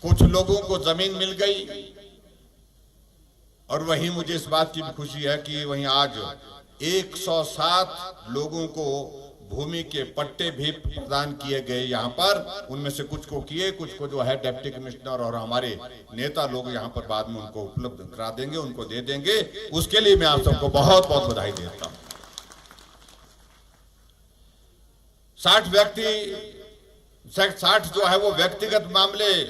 कुछ लोगों को जमीन मिल गई और वहीं मुझे इस बात की भी खुशी है कि वहीं आज 107 लोगों को भूमि के पट्टे भी प्रदान किए गए यहाँ पर। उनमें से कुछ को किए, कुछ को जो है डिप्टी कमिश्नर और हमारे नेता लोग यहाँ पर बाद में उनको उपलब्ध करा देंगे, उनको दे देंगे। उसके लिए मैं आप सबको बहुत बहुत बधाई देता हूं। 60 जो है वो व्यक्तिगत मामले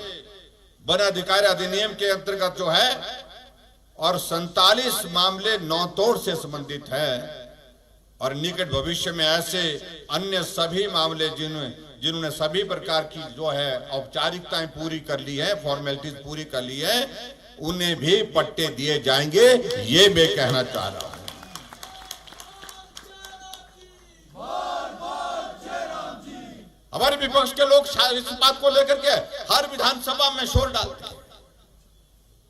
वन अधिकार अधिनियम के अंतर्गत जो है और 47 मामले नौतोड़ से संबंधित है और निकट भविष्य में ऐसे अन्य सभी मामले जिन्होंने सभी प्रकार की जो है औपचारिकताएं पूरी कर ली है, फॉर्मेलिटीज पूरी कर ली है, उन्हें भी पट्टे दिए जाएंगे, ये मैं कहना चाह रहा हूं। हमारे विपक्ष के लोग इस बात को लेकर के हर विधानसभा में शोर डालते हैं,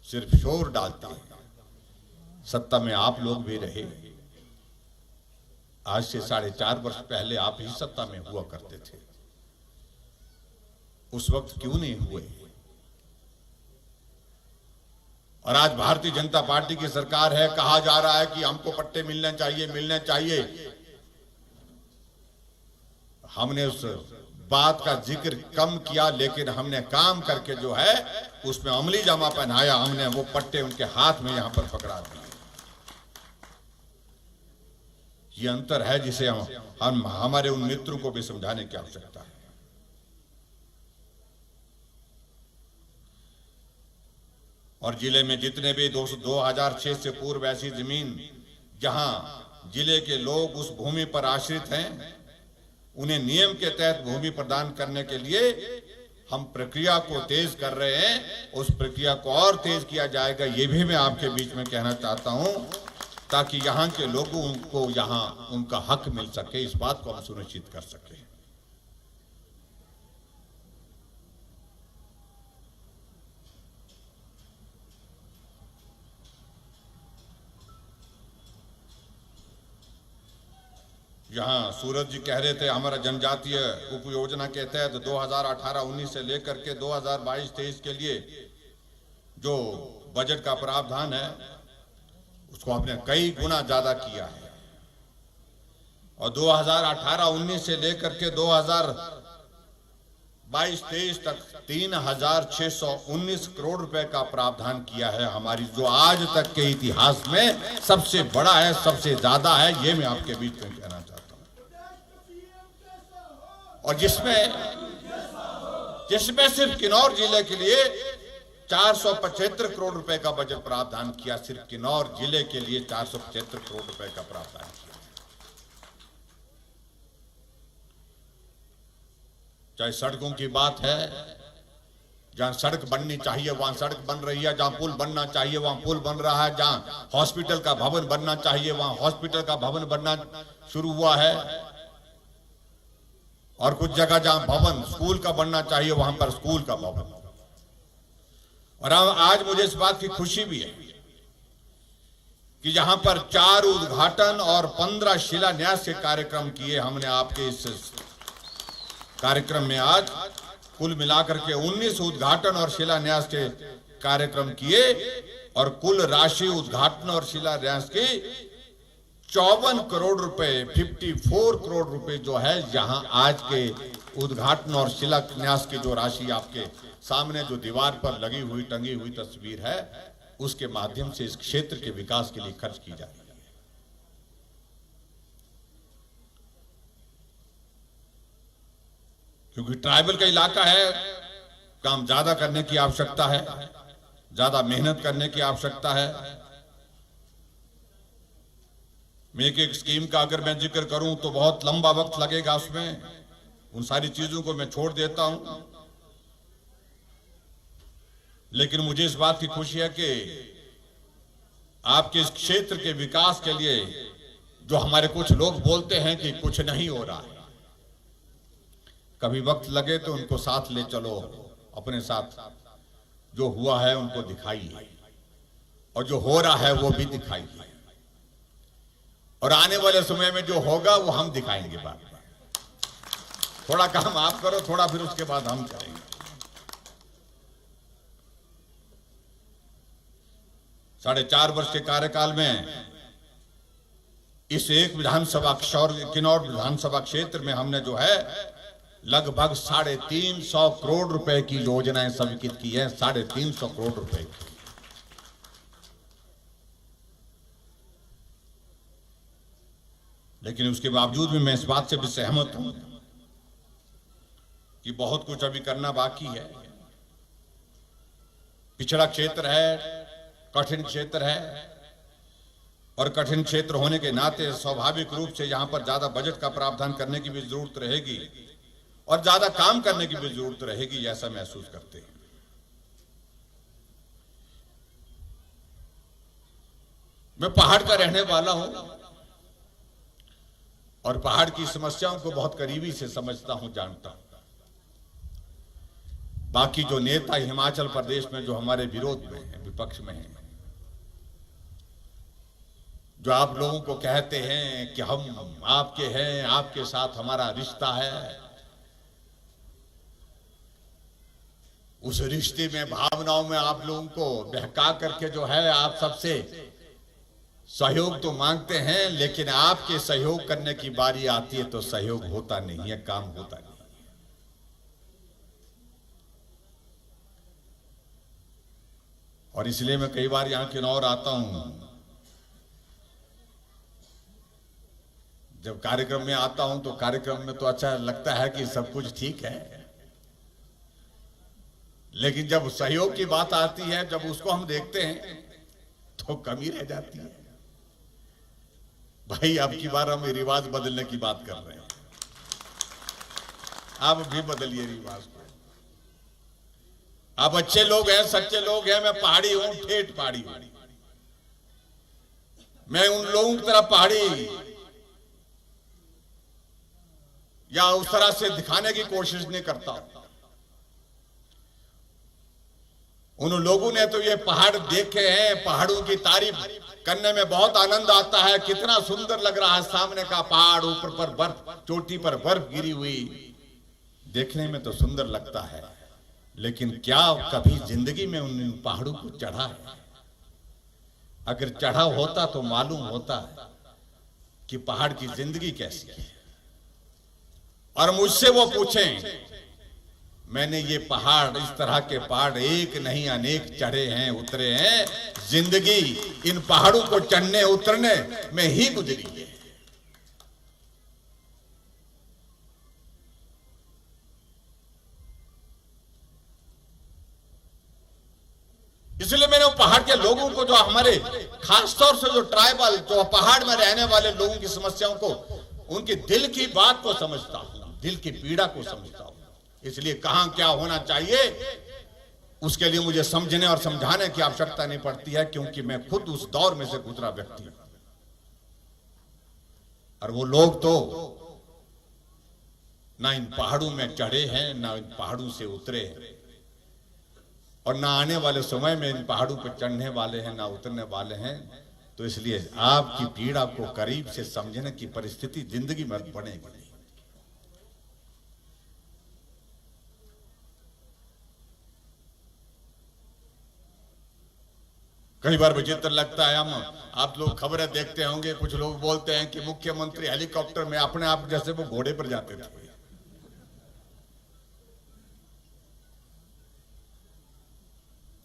सिर्फ शोर डालते हैं। सत्ता में आप लोग भी रहे, आज से 4.5 वर्ष पहले आप ही सत्ता में हुआ करते थे, उस वक्त क्यों नहीं हुए? और आज भारतीय जनता पार्टी की सरकार है, कहा जा रहा है कि हमको पट्टे मिलने चाहिए। हमने उस बात का जिक्र कम किया, लेकिन हमने काम करके जो है उसमें अमली जामा पहनाया, हमने वो पट्टे उनके हाथ में यहां पर पकड़ा दिए। ये अंतर है जिसे हम हमारे उन मित्रों को भी समझाने की आवश्यकता है। और जिले में जितने भी 2006 से पूर्व ऐसी जमीन जहां जिले के लोग उस भूमि पर आश्रित हैं, उन्हें नियम के तहत भूमि प्रदान करने के लिए हम प्रक्रिया को तेज कर रहे हैं। उस प्रक्रिया को और तेज किया जाएगा, ये भी मैं आपके बीच में कहना चाहता हूं, ताकि यहाँ के लोगों को यहाँ उनका हक मिल सके, इस बात को हम सुनिश्चित कर सके। यहाँ सूरज जी कह रहे थे हमारा जनजातीय उप योजना के तहत 2018-19 से लेकर के 2022-23 के लिए जो बजट का प्रावधान है उसको आपने कई गुना ज्यादा किया है। और 2018-19 से लेकर के 2022-23 तक 3,619 करोड़ रुपए का प्रावधान किया है, हमारी जो आज तक के इतिहास में सबसे बड़ा है, सबसे ज्यादा है, ये मैं आपके बीच में कहना चाहता हूं। और जिसमें सिर्फ किन्नौर जिले के लिए 475 करोड़ रुपए का बजट प्रावधान किया, सिर्फ किन्नौर जिले के लिए 475 करोड़ रुपए का प्रावधान किया। चाहे सड़कों की बात है, जहां सड़क बननी चाहिए वहां सड़क बन रही है, जहां पुल बनना चाहिए वहां पुल बन रहा है, जहां हॉस्पिटल का भवन बनना चाहिए वहां हॉस्पिटल का भवन बनना शुरू हुआ है, और कुछ जगह जहां भवन स्कूल का बनना चाहिए वहां पर स्कूल का भवन। और आज मुझे इस बात की खुशी भी है कि जहां पर 4 उद्घाटन और 15 शिलान्यास के कार्यक्रम किए हमने आपके इस कार्यक्रम में। आज कुल मिलाकर के 19 उद्घाटन और शिलान्यास के कार्यक्रम किए और कुल राशि उद्घाटन और शिलान्यास की 54 करोड़ रुपए, 54 करोड़ रुपए जो है, जहां आज के उद्घाटन और शिलान्यास की जो राशि आपके सामने जो दीवार पर लगी हुई टंगी हुई तस्वीर है, उसके माध्यम से इस क्षेत्र के विकास के लिए खर्च की जा रही है। क्योंकि ट्राइबल का इलाका है, काम ज्यादा करने की आवश्यकता है, ज्यादा मेहनत करने की आवश्यकता है। मेक एक स्कीम का अगर मैं जिक्र करूं तो बहुत लंबा वक्त लगेगा उसमें, उन सारी चीजों को मैं छोड़ देता हूं। लेकिन मुझे इस बात की खुशी है कि आपके इस क्षेत्र के विकास के लिए जो हमारे कुछ लोग बोलते हैं कि कुछ नहीं हो रहा है, कभी वक्त लगे तो उनको साथ ले चलो, अपने साथ जो हुआ है उनको दिखाइए और जो हो रहा है वो भी दिखाइए, और आने वाले समय में जो होगा वो हम दिखाएंगे। बाद में थोड़ा काम आप करो, थोड़ा फिर उसके बाद हम करेंगे। 4.5 वर्ष के कार्यकाल में इस एक विधानसभा किन्नौर विधानसभा क्षेत्र में हमने जो है लगभग 350 करोड़ रुपए की योजनाएं स्वीकृत की है। 350 करोड़ रुपए की। लेकिन उसके बावजूद भी मैं इस बात से भी सहमत हूं कि बहुत कुछ अभी करना बाकी है। पिछड़ा क्षेत्र है, कठिन क्षेत्र है, और कठिन क्षेत्र होने के नाते स्वाभाविक रूप से यहां पर ज्यादा बजट का प्रावधान करने की भी जरूरत रहेगी और ज्यादा काम करने की भी जरूरत रहेगी, ऐसा महसूस करते हैं। मैं पहाड़ का रहने वाला हूं और पहाड़ की समस्याओं को बहुत करीबी से समझता हूं, जानता हूं। बाकी जो नेता हिमाचल प्रदेश में जो हमारे विरोध में हैं, विपक्ष में हैं, जो आप लोगों को कहते हैं कि हम आपके हैं, आपके साथ हमारा रिश्ता है, उस रिश्ते में भावनाओं में आप लोगों को बहका करके जो है आप सबसे सहयोग तो मांगते हैं, लेकिन आपके सहयोग करने की बारी आती है तो सहयोग होता नहीं है, काम होता नहीं है। और इसलिए मैं कई बार यहां किन्नौर आता हूं, जब कार्यक्रम में आता हूं तो कार्यक्रम में तो अच्छा लगता है कि सब कुछ ठीक है, लेकिन जब सहयोग की बात आती है, जब उसको हम देखते हैं तो कमी रह जाती है। भाई अब की बार हम रिवाज बदलने की बात कर रहे हैं, आप भी बदलिए रिवाज को। आप अच्छे लोग हैं, सच्चे लोग हैं। मैं पहाड़ी हूं, ठेठ पहाड़ी हूं। मैं उन लोगों की तरह पहाड़ी या उस तरह से दिखाने की कोशिश नहीं करता। उन लोगों ने तो ये पहाड़ देखे हैं, पहाड़ों की तारीफ करने में बहुत आनंद आता है। कितना सुंदर लग रहा है सामने का पहाड़, ऊपर पर बर्फ, चोटी पर बर्फ गिरी हुई, देखने में तो सुंदर लगता है। लेकिन क्या कभी जिंदगी में उन पहाड़ों को चढ़ा है? अगर चढ़ा होता तो मालूम होता है कि पहाड़ की जिंदगी कैसी है। और मुझसे वो पूछें, मैंने ये पहाड़, इस तरह के पहाड़ एक नहीं अनेक चढ़े हैं, उतरे हैं। जिंदगी इन पहाड़ों को चढ़ने उतरने में ही गुजरी है। इसलिए मैंने वो पहाड़ के लोगों को, जो हमारे खासतौर से जो ट्राइबल, जो पहाड़ में रहने वाले लोगों की समस्याओं को, उनके दिल की बात को समझता हूं, दिल की पीड़ा को समझता हूं। इसलिए कहां क्या होना चाहिए उसके लिए मुझे समझने और समझाने की आवश्यकता नहीं पड़ती है, क्योंकि मैं खुद उस दौर में से गुजरा व्यक्ति हूं। और वो लोग तो ना इन पहाड़ों में चढ़े हैं, ना इन पहाड़ों से उतरे हैं, और ना आने वाले समय में इन पहाड़ों पर चढ़ने वाले हैं, ना उतरने वाले हैं। तो इसलिए आपकी पीड़ा को करीब से समझने की परिस्थिति जिंदगी में बनेगी। कई बार विचित्र लगता है, हम आप लोग खबरें देखते होंगे, कुछ लोग बोलते हैं कि मुख्यमंत्री हेलीकॉप्टर में, अपने आप जैसे वो घोड़े पर जाते थे।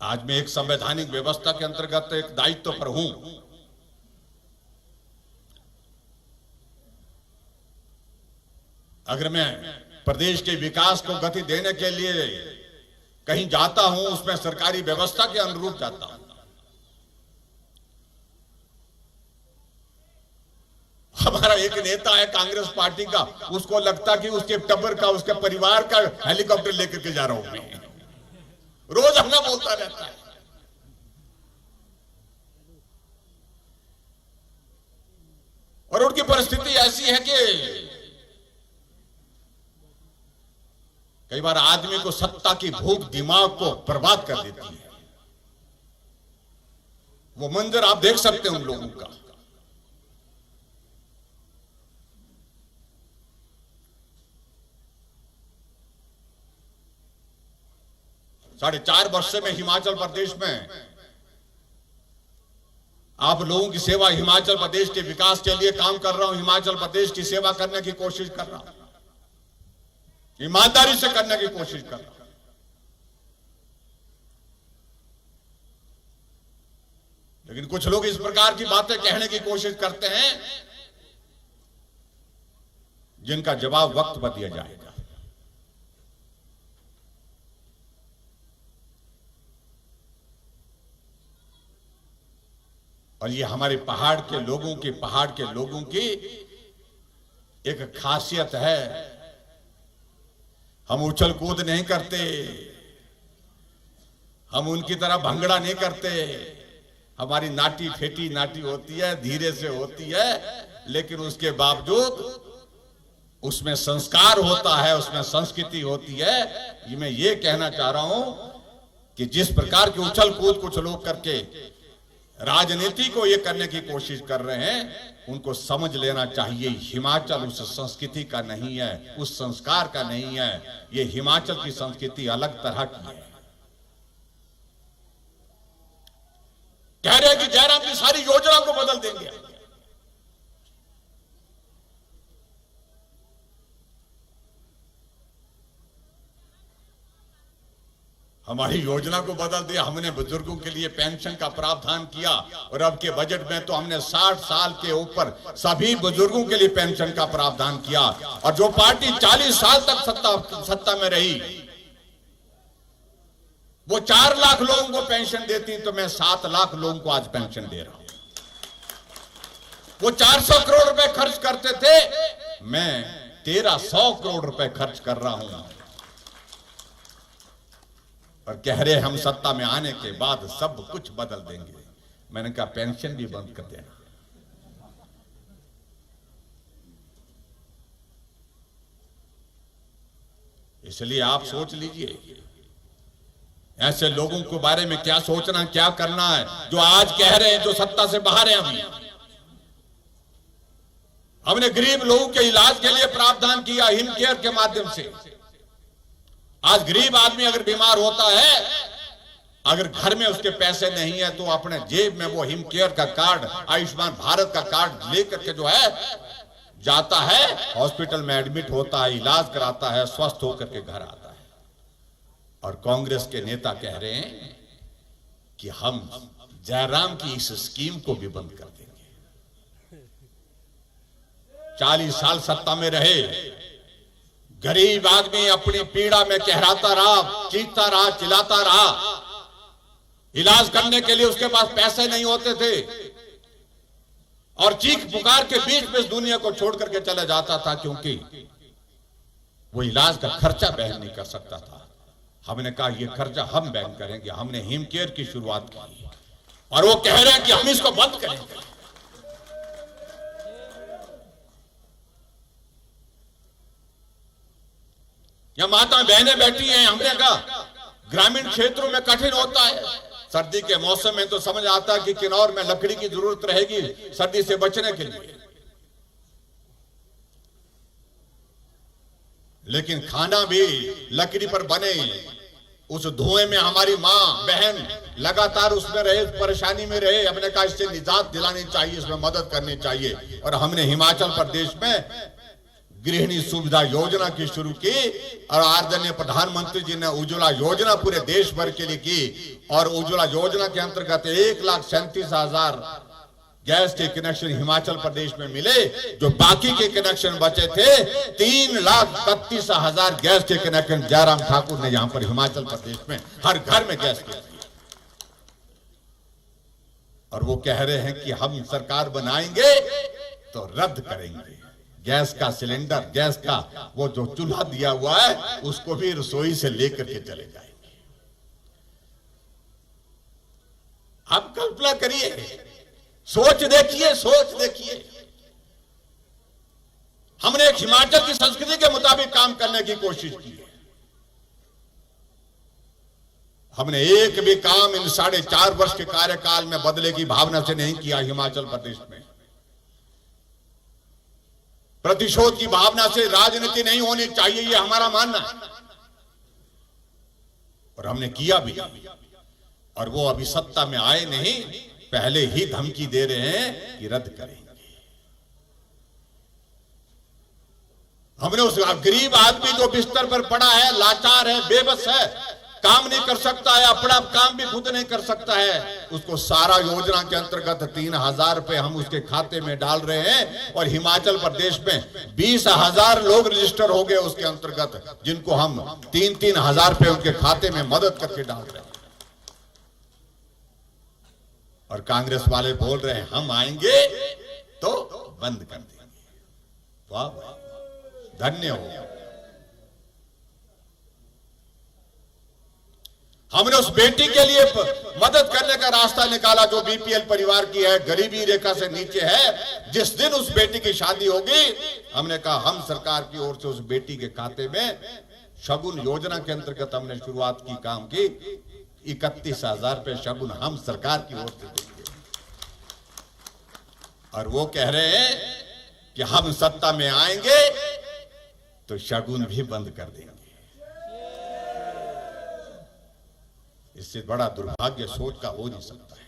आज मैं एक संवैधानिक व्यवस्था के अंतर्गत एक दायित्व पर हूं। अगर मैं प्रदेश के विकास को गति देने के लिए कहीं जाता हूं, उसमें सरकारी व्यवस्था के अनुरूप जाता हूं। हमारा एक नेता है कांग्रेस पार्टी का, उसको लगता कि उसके टब्बर का, उसके परिवार का हेलीकॉप्टर लेकर के जा रहा हूं मैं। रोज हमला बोलता रहता है। और उनकी परिस्थिति ऐसी है कि कई बार आदमी को सत्ता की भूख दिमाग को बर्बाद कर देती है। वो मंजर आप देख सकते हैं उन लोगों का। 4.5 वर्ष से मैं हिमाचल प्रदेश में आप लोगों की सेवा, हिमाचल प्रदेश के विकास के लिए काम कर रहा हूं, हिमाचल प्रदेश की सेवा करने की कोशिश कर रहा हूं, ईमानदारी से करने की कोशिश कर रहा हूं। लेकिन कुछ लोग इस प्रकार की बातें कहने की कोशिश करते हैं जिनका जवाब वक्त पर दिया जाएगा। और ये हमारे पहाड़ के लोगों की एक खासियत है। हम उछल कूद नहीं करते, हम उनकी तरह भंगड़ा नहीं करते। हमारी नाटी फेटी नाटी होती है, धीरे से होती है, लेकिन उसके बावजूद उसमें संस्कार होता है, उसमें संस्कृति होती है। ये मैं ये कहना चाह रहा हूं कि जिस प्रकार की उछल कूद कुछ लोग करके राजनीति को ये करने की कोशिश कर रहे हैं, उनको समझ लेना चाहिए हिमाचल उस संस्कृति का नहीं है, उस संस्कार का नहीं है। ये हिमाचल की संस्कृति अलग तरह की है। कह रहे हैं कि जयराम की सारी योजना को बदल देंगे। हमारी योजना को बदल दिया। हमने बुजुर्गों के लिए पेंशन का प्रावधान किया और अब के बजट में तो हमने 60 साल के ऊपर सभी बुजुर्गों के लिए पेंशन का प्रावधान किया। और जो पार्टी 40 साल तक सत्ता में रही, वो 4 लाख लोगों को पेंशन देती, तो मैं 7 लाख लोगों को आज पेंशन दे रहा हूं। वो 400 करोड़ रुपए खर्च करते थे, मैं 1300 करोड़ रुपए खर्च कर रहा हूं। और कह रहे हम सत्ता में आने के बाद सब कुछ बदल देंगे। मैंने कहा पेंशन भी बंद कर देना। इसलिए आप सोच लीजिए ऐसे लोगों के बारे में क्या सोचना, क्या करना है, जो आज कह रहे हैं, जो सत्ता से बाहर हैं। हमने गरीब लोगों के इलाज के लिए प्रावधान किया हिम केयर के माध्यम से। आज गरीब आदमी अगर बीमार होता है, अगर घर में उसके पैसे नहीं है, तो अपने जेब में वो हिम केयर का कार्ड, आयुष्मान भारत का कार्ड लेकर के जो है जाता है, हॉस्पिटल में एडमिट होता है, इलाज कराता है, स्वस्थ होकर के घर आता है। और कांग्रेस के नेता कह रहे हैं कि हम जयराम की इस स्कीम को भी बंद कर देंगे। 40 साल सत्ता में रहे, गरीब आदमी अपनी पीड़ा में कहराता रहा, चीखता रहा, चिल्लाता रहा। इलाज करने के लिए उसके पास पैसे नहीं होते थे और चीख पुकार के बीच में इस दुनिया को छोड़ करके चला जाता था, क्योंकि वो इलाज का खर्चा वहन नहीं कर सकता था। हमने कहा ये खर्चा हम वहन करेंगे। हमने हिम केयर की शुरुआत की और वो कह रहे हैं कि हम इसको बंद करेंगे। या माता बहनें बैठी हैं, हमने कहा ग्रामीण क्षेत्रों में कठिन होता है। सर्दी के मौसम में तो समझ आता है कि किन्नौर में लकड़ी की जरूरत रहेगी सर्दी से बचने के लिए, लेकिन खाना भी लकड़ी पर बने, उस धुएं में हमारी मां बहन लगातार उसमें रहे, परेशानी में रहे। हमने कहा इससे निजात दिलानी चाहिए, इसमें मदद करनी चाहिए। और हमने हिमाचल प्रदेश में गृहिणी सुविधा योजना की शुरू की और आदरणीय प्रधानमंत्री जी ने उज्ज्वला योजना पूरे देश भर के लिए की। और उज्ज्वला योजना के अंतर्गत 1,37,000 गैस के कनेक्शन हिमाचल प्रदेश में मिले। जो बाकी के कनेक्शन बचे थे, 3,31,000 गैस के कनेक्शन जयराम ठाकुर ने यहां पर हिमाचल प्रदेश में हर घर में गैस के। और वो कह रहे हैं कि हम सरकार बनाएंगे तो रद्द करेंगे गैस का सिलेंडर, गैस का वो जो चूल्हा दिया हुआ है, उसको भी रसोई से लेकर के चले जाएंगे। आप कल्पना करिए, सोच देखिए, सोच देखिए। हमने एक हिमाचल की संस्कृति के मुताबिक काम करने की कोशिश की है। हमने एक भी काम इन 4.5 वर्ष के कार्यकाल में बदले की भावना से नहीं किया। हिमाचल प्रदेश में प्रतिशोध की भावना से राजनीति नहीं होनी चाहिए, ये हमारा मानना है और हमने किया भी। और वो अभी सत्ता में आए नहीं, पहले ही धमकी दे रहे हैं कि रद्द करेंगे। हमने उस गरीब आदमी जो बिस्तर पर पड़ा है, लाचार है, बेबस है, काम नहीं कर सकता है, अपना काम भी खुद नहीं कर सकता है, उसको सारा योजना के अंतर्गत 3,000 रुपए हम उसके खाते में डाल रहे हैं। और हिमाचल प्रदेश में 20,000 लोग रजिस्टर हो गए उसके अंतर्गत, जिनको हम 3-3 हजार रुपए उनके खाते में मदद करके डाल रहे हैं। और कांग्रेस वाले बोल रहे हैं हम आएंगे तो बंद कर देंगे। वाह वाह, धन्य हो। हमने उस बेटी के लिए मदद करने का रास्ता निकाला जो बीपीएल परिवार की है, गरीबी रेखा से नीचे है। जिस दिन उस बेटी की शादी होगी, हमने कहा हम सरकार की ओर से उस बेटी के खाते में शगुन योजना के अंतर्गत हमने शुरुआत की काम की। 31,000 रुपए शगुन हम सरकार की ओर से देंगे। और वो कह रहे हैं कि हम सत्ता में आएंगे तो शगुन भी बंद कर देंगे। इससे बड़ा दुर्भाग्य सोच का हो नहीं सकता है।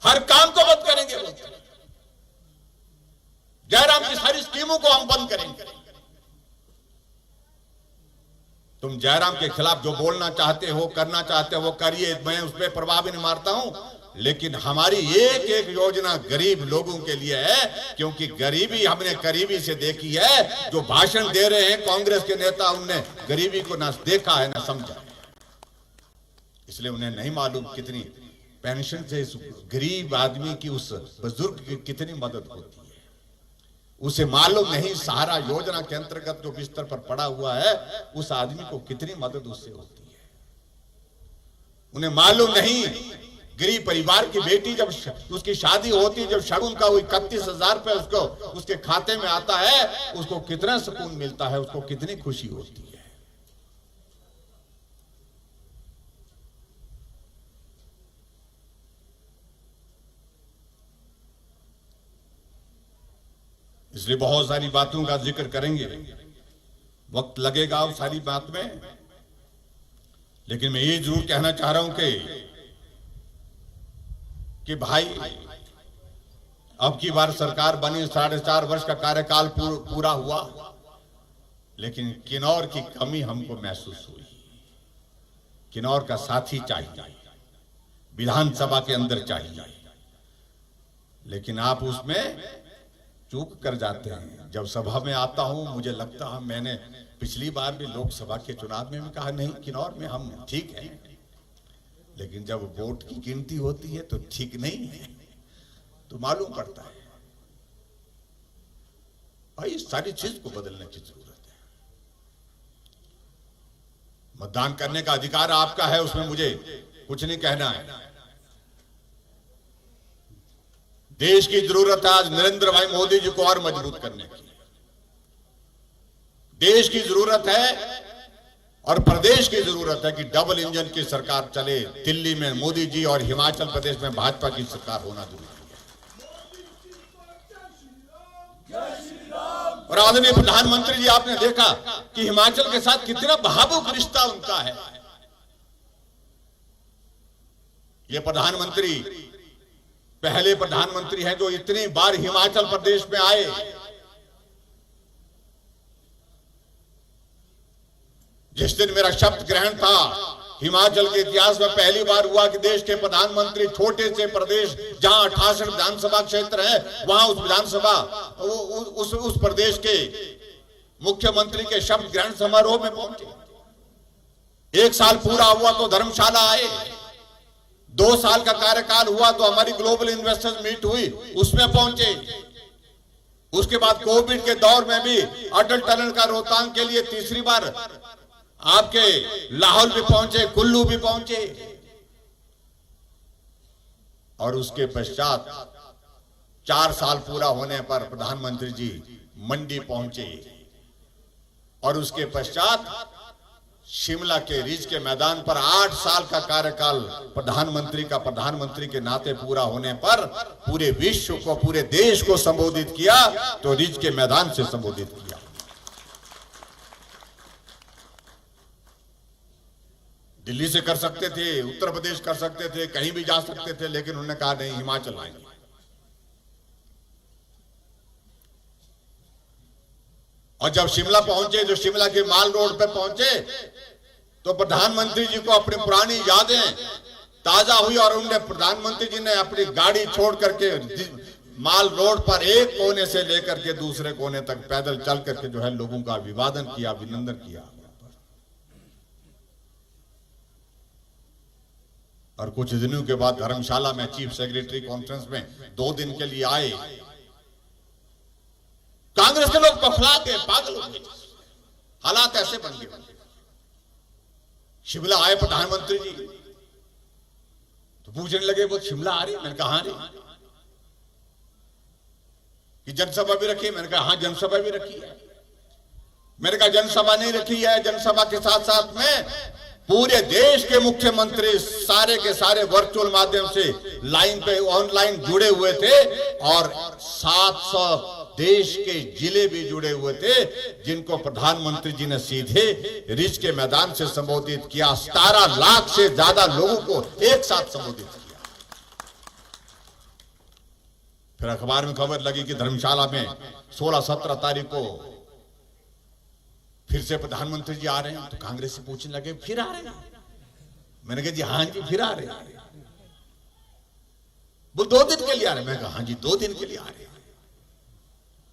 हर काम को बंद करेंगे, जयराम की सारी स्कीमों को हम बंद करेंगे। तुम जयराम के खिलाफ जो बोलना चाहते हो, करना चाहते हो, वो करिए, मैं उस पर प्रभाव भी नहीं मारता हूं। लेकिन हमारी एक एक योजना गरीब लोगों के लिए है, क्योंकि गरीबी हमने करीबी से देखी है। जो भाषण दे रहे हैं कांग्रेस के नेता, उनने गरीबी को ना देखा है ना समझा, इसलिए उन्हें नहीं मालूम कितनी पेंशन से इस गरीब आदमी की, उस बुजुर्ग की कितनी मदद होती है। उसे मालूम नहीं सहारा योजना के अंतर्गत जो बिस्तर पर पड़ा हुआ है, उस आदमी को कितनी मदद उससे होती है। उन्हें मालूम नहीं गरीब परिवार की बेटी जब उसकी शादी होती, जब शगुन का 31,000 रुपए उसको उसके खाते में आता है, उसको कितना सुकून मिलता है, उसको कितनी खुशी होती है। इसलिए बहुत सारी बातों का जिक्र करेंगे, वक्त लगेगा उस सारी बात में। लेकिन मैं ये जरूर कहना चाह रहा हूं कि भाई अब की बार सरकार बनी, 4.5 वर्ष का कार्यकाल पूरा हुआ, लेकिन किन्नौर की कमी हमको महसूस हुई। किन्नौर का साथी चाहिए, विधानसभा के अंदर चाहिए, लेकिन आप उसमें चूक कर जाते हैं। जब सभा में आता हूं, मुझे लगता है मैंने पिछली बार भी लोकसभा के चुनाव में भी कहा नहीं किन्नौर में हम ठीक है, लेकिन जब वोट की गिनती होती है तो ठीक नहीं है, तो मालूम पड़ता है। भाई इस सारी चीज को बदलने की जरूरत है। मतदान करने का अधिकार आपका है, उसमें मुझे कुछ नहीं कहना है। देश की जरूरत है आज नरेंद्र भाई मोदी जी को और मजबूत करने की। देश की जरूरत है और प्रदेश की जरूरत है कि डबल इंजन की सरकार चले। दिल्ली में मोदी जी और हिमाचल प्रदेश में भाजपा की सरकार होना जरूरी है। और आदरणीय प्रधानमंत्री जी, आपने देखा कि हिमाचल के साथ कितना भावुक रिश्ता उनका है। ये प्रधानमंत्री पहले प्रधानमंत्री हैं जो इतनी बार हिमाचल प्रदेश में आए। जिस दिन मेरा शपथ ग्रहण था, हिमाचल के इतिहास में पहली बार हुआ कि देश के प्रधानमंत्री छोटे से प्रदेश जहां 68 विधानसभा क्षेत्र है, वहां उस विधानसभा उस प्रदेश के मुख्यमंत्री के शपथ ग्रहण समारोह में पहुंचे। 1 साल पूरा हुआ तो धर्मशाला आए। 2 साल का कार्यकाल हुआ तो हमारी ग्लोबल इन्वेस्टर्स मीट हुई, उसमें पहुंचे। उसके बाद कोविड के दौर में भी अटल टनल का रोहतांग के लिए तीसरी बार आपके लाहौल भी पहुंचे, कुल्लू भी पहुंचे। और उसके पश्चात 4 साल पूरा होने पर प्रधानमंत्री जी मंडी पहुंचे। और उसके पश्चात शिमला के रिज के मैदान पर 8 साल का कार्यकाल प्रधानमंत्री के नाते पूरा होने पर पूरे विश्व को, पूरे देश को संबोधित किया, तो रिज के मैदान से संबोधित किया। दिल्ली से कर सकते थे, उत्तर प्रदेश कर सकते थे, कहीं भी जा सकते थे, लेकिन उन्होंने कहा नहीं, हिमाचल आएंगे। और जब शिमला पहुंचे, जो शिमला के माल रोड पे पहुंचे, तो प्रधानमंत्री जी को अपनी पुरानी यादें ताजा हुई और उन्हें प्रधानमंत्री जी ने अपनी गाड़ी छोड़ करके माल रोड पर एक कोने से लेकर के दूसरे कोने तक पैदल चल करके जो है लोगों का अभिवादन किया, अभिनंदन किया। और कुछ दिनों के बाद धर्मशाला में चीफ सेक्रेटरी कॉन्फ्रेंस में 2 दिन के लिए आए। कांग्रेस के लोग पफला के पागल हो गए, हालात ऐसे बन गए। शिमला आए प्रधानमंत्री जी, तो पूछने लगे वो शिमला आ रही? मैंने कहा हाँ रही। कि जनसभा भी रखी? मैंने कहा हाँ जनसभा भी रखी है। मैंने कहा जनसभा नहीं रखी है, जनसभा के साथ साथ में पूरे देश के मुख्यमंत्री सारे के सारे वर्चुअल माध्यम से लाइन पे ऑनलाइन जुड़े हुए थे और 700 देश के जिले भी जुड़े हुए थे, जिनको प्रधानमंत्री जी ने सीधे रिज के मैदान से संबोधित किया। 17 लाख से ज्यादा लोगों को एक साथ संबोधित किया। फिर अखबार में खबर लगी कि धर्मशाला में 16-17 तारीख को फिर से प्रधानमंत्री जी आ रहे हैं। तो कांग्रेस से पूछने लगे फिर आ रहे हैं? मैंने कहा जी हाँ जी फिर आ रहे हैं। वो 2 दिन के लिए आ रहे हैं। मैंने कहा हाँ जी 2 दिन के लिए आ रहे हैं।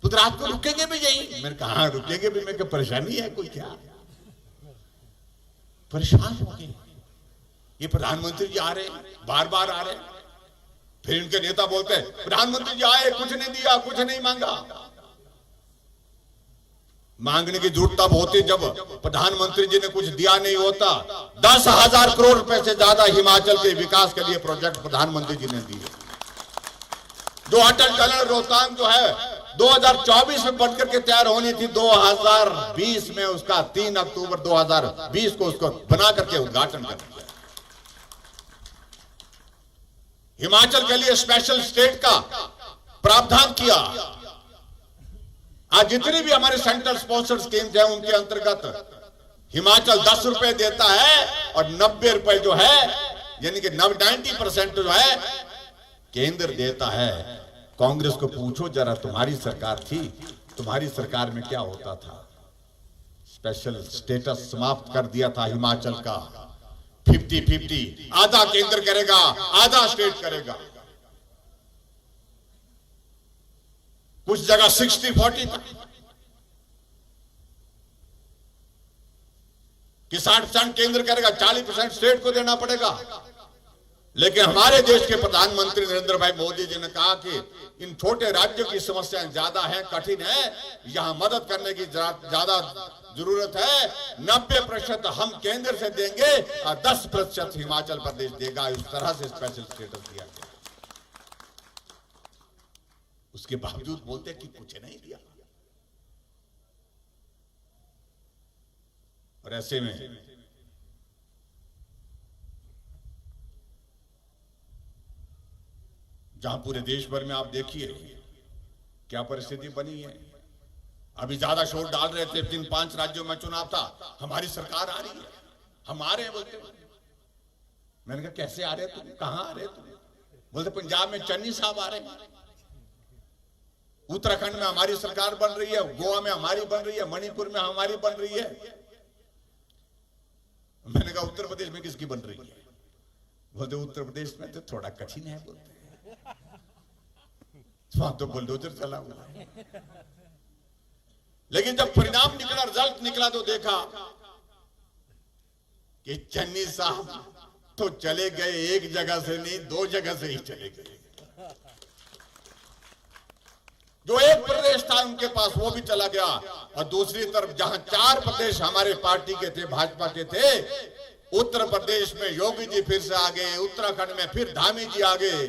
तो रात को रुकेंगे भी यही? मैंने कहा हाँ रुकेंगे भी। मैं क्या परेशानी है कोई? क्या परेशान हो गए? ये प्रधानमंत्री जी आ रहे हैं, बार बार आ रहे हैं। फिर इनके नेता बोलते हैं प्रधानमंत्री जी आए, कुछ नहीं दिया, कुछ नहीं मांगा। मांगने की जरूरत तब होती जब प्रधानमंत्री जी ने कुछ दिया नहीं होता। 10,000 करोड़ रुपए से ज्यादा हिमाचल के विकास के लिए प्रोजेक्ट प्रधानमंत्री जी ने दिए। जो अटल टनल रोहतांग जो है 2024 में बनकर के तैयार होनी थी, 2020 में उसका 3 अक्टूबर 2020 को उसको बना करके उद्घाटन कर दिया। हिमाचल के लिए स्पेशल स्टेट का प्रावधान किया। आज जितनी भी हमारे सेंट्रल स्पॉन्सर स्कीम्स हैं उनके अंतर्गत हिमाचल 10 रुपए देता है और 90 रुपए जो है यानी कि 90% जो है केंद्र देता है। कांग्रेस को पूछो जरा, तुम्हारी सरकार थी, तुम्हारी सरकार में क्या होता था? स्पेशल स्टेटस समाप्त कर दिया था हिमाचल का। 50-50, आधा केंद्र करेगा, आधा स्टेट करेगा। कुछ जगह 60-40 तक कि 60% केंद्र करेगा, 40% स्टेट को देना पड़ेगा। लेकिन हमारे देश के प्रधानमंत्री नरेंद्र भाई मोदी जी ने कहा कि इन छोटे राज्यों की समस्याएं ज्यादा हैं, कठिन है, यहां मदद करने की ज्यादा जरूरत है। 90% हम केंद्र से देंगे और 10% हिमाचल प्रदेश देगा। इस तरह से स्पेशल स्टेटस दिया गया। उसके बावजूद बोलते कि कुछ नहीं दिया। और ऐसे में जहां पूरे देश भर में आप देखिए क्या परिस्थिति बनी है। अभी ज्यादा शोर डाल रहे थे, 3-5 राज्यों में चुनाव था, हमारी सरकार आ रही है, हम आ रहे हैं बोलते। मैंने कहा कैसे आ रहे तुम, कहां आ रहे तुम? बोलते पंजाब में चन्नी साहब आ रहे हैं, उत्तराखंड में हमारी सरकार बन रही है, गोवा में हमारी बन रही है, मणिपुर में हमारी बन रही है। मैंने कहा उत्तर प्रदेश में किसकी बन रही है? बोलते उत्तर प्रदेश में तो थोड़ा कठिन है बोलते, वहां तो बुलडोजर चला हुआ है। लेकिन जब परिणाम निकला, रिजल्ट निकला, तो देखा कि चन्नी साहब तो चले गए, एक जगह से नहीं 2 जगह से ही चले गए। जो एक प्रदेश था उनके पास वो भी चला गया। और दूसरी तरफ जहां 4 प्रदेश हमारे पार्टी के थे, भाजपा के थे, उत्तर प्रदेश में योगी जी फिर से आ गए, उत्तराखंड में फिर धामी जी आ गए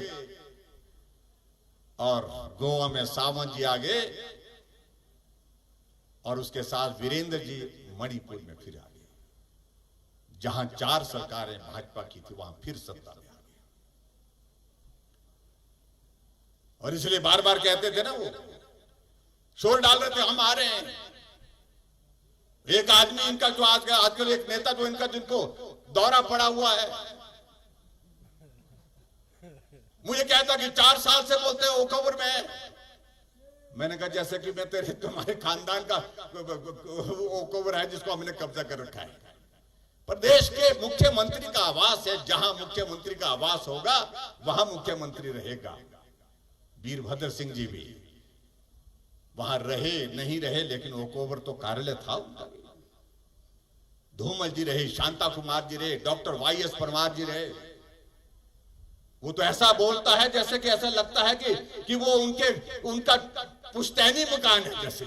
और गोवा में सावंत जी आ गए और उसके साथ वीरेंद्र जी मणिपुर में फिर आ गए। जहां 4 सरकारें भाजपा की थी वहां फिर सत्ता में आ गए। और इसलिए बार बार कहते थे ना, वो शोर डाल रहे थे हम आ रहे हैं। एक आदमी इनका जो आजकल एक नेता जो इनका जिनको दौरा पड़ा हुआ है। मुझे कहता कि 4 साल से बोलते हो ओकओवर में है। मैंने कहा जैसे कि मैं तुम्हारे खानदान का ओकओवर है जिसको हमने कब्जा कर रखा है। प्रदेश के मुख्यमंत्री का आवास है, जहां मुख्यमंत्री का आवास होगा वहां मुख्यमंत्री रहेगा। वीरभद्र सिंह जी भी वहां रहे नहीं रहे, लेकिन ओकओवर तो कार्यालय था उनका। धूमल जी रहे, शांता कुमार जी रहे, डॉक्टर वाईएस परमार जी रहे। वो तो ऐसा बोलता है जैसे कि ऐसा लगता है कि वो उनका पुश्तैनी मकान है, जैसे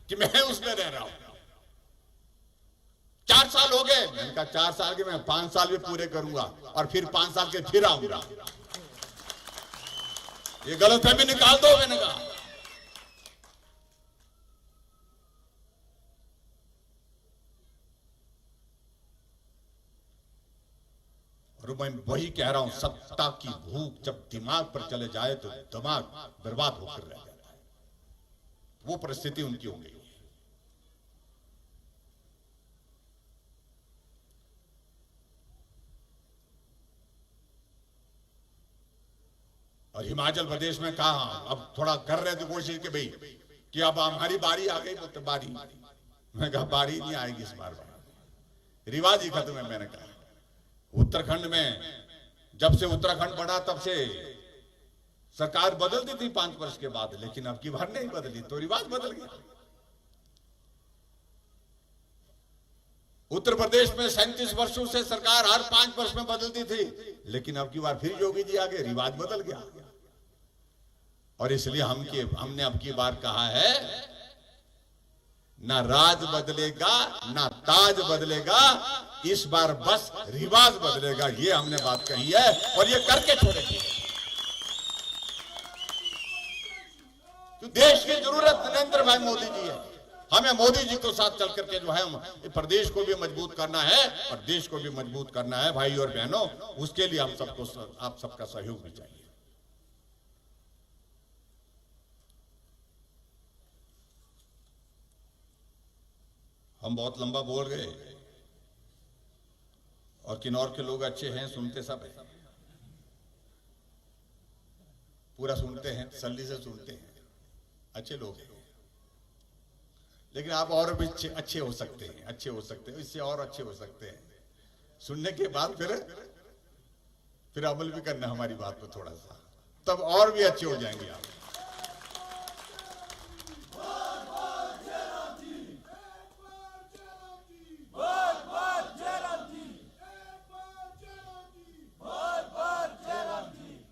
कि मैं उसमें रह रहा हूं। 4 साल हो गए। मैंने कहा 4 साल के मैं 5 साल भी पूरे करूंगा और फिर 5 साल के फिर आऊंगा। ये गलतफहमी निकाल दो। मैंने कहा और मैं वही कह रहा हूं, सत्ता की भूख जब दिमाग पर चले जाए तो दिमाग बर्बाद होकर रह जाता है। वो परिस्थिति उनकी हो गई। और हिमाचल प्रदेश में कहा अब थोड़ा कर रहे थे कोशिश कि भाई कि अब हमारी बारी आ गई। तो बारी, मैं कहा बारी नहीं आएगी इस बार, रिवाज ही खत्म है। मैंने कहा उत्तराखंड में जब से उत्तराखंड बना तब से सरकार बदलती थी 5 वर्ष के बाद, लेकिन अब की बार नहीं बदली तो रिवाज बदल गया। उत्तर प्रदेश में 37 वर्षों से सरकार हर 5 वर्ष में बदलती थी, लेकिन अब की बार फिर योगी जी आ गए, रिवाज बदल गया। और इसलिए हमने अब की बार कहा है ना राज बदलेगा ना ताज बदलेगा, इस बार बस रिवाज बदलेगा। ये हमने बात कही है और ये करके छोड़ेंगे। तो देश की जरूरत नरेंद्र भाई मोदी जी है। हमें मोदी जी को साथ चल करके जो है प्रदेश को भी मजबूत करना है और देश को भी मजबूत करना है। भाई और बहनों, उसके लिए हम सबको, आप सबका सहयोग भी चाहिए। हम बहुत लंबा बोल गए और किन्नौर के लोग अच्छे हैं, सुनते सब है, पूरा सुनते हैं, तसल्ली से सुनते हैं, अच्छे लोग हैं। लेकिन आप और भी अच्छे हो सकते हैं, अच्छे हो सकते हैं, इससे और अच्छे हो सकते हैं। सुनने के बाद फिर अमल भी करना हमारी बात पर थोड़ा सा, तब और भी अच्छे हो जाएंगे आप।